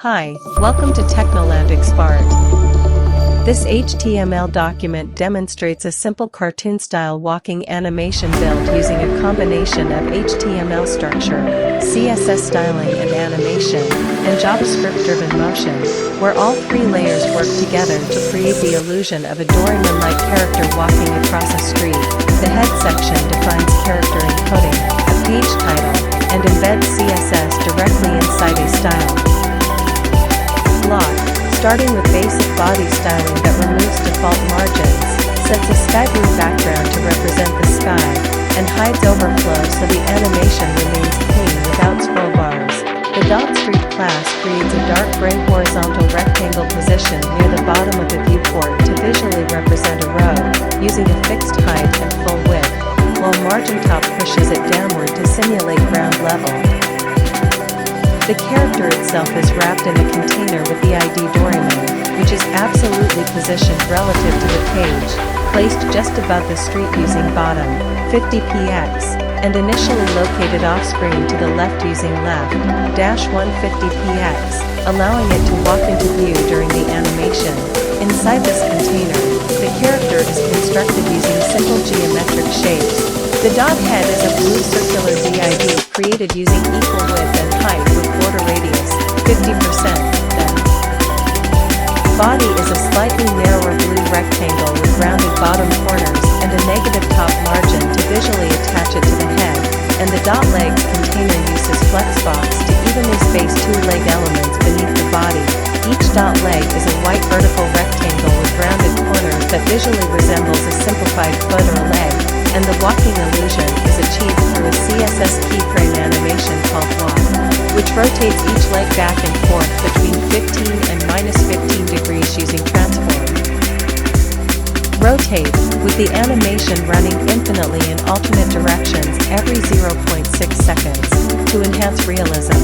Hi, welcome to Technoland Expert. This HTML document demonstrates a simple cartoon-style walking animation build using a combination of HTML structure, CSS styling and animation, and JavaScript-driven motion, where all three layers work together to create the illusion of a Doraemon-like character walking across a street. The head section defines character encoding, a page title, and embeds CSS directly inside a style block, starting with basic body styling that removes default margins, sets a sky blue background to represent the sky, and hides overflow so the animation remains clean without scroll bars. The .street class creates a dark gray horizontal rectangle position near the bottom of the viewport to visually represent a road, using a fixed height and full width, while margin top pushes it downward to simulate ground level. The character itself is wrapped in a container with the ID Doraemon, which is absolutely positioned relative to the page, placed just above the street using bottom, 50px, and initially located off-screen to the left using left, -150px, allowing it to walk into view during the animation. Inside this container, the character is constructed using simple geometric shapes. The dot head is a blue circular DID created using equal width and height with border radius, 50%, then. Body is a slightly narrower blue rectangle with rounded bottom corners and a negative top margin to visually attach it to the head, and the dot legs container uses flexbox to evenly space two leg elements beneath the body. Each dot leg is a white vertical rectangle with rounded corners that visually resembles a simplified foot or leg, and the walking illusion is achieved through a CSS keyframe animation called walk, which rotates each leg back and forth between 15 and -15 degrees using transform. Rotate, with the animation running infinitely in alternate directions every 0.6 seconds, to enhance realism.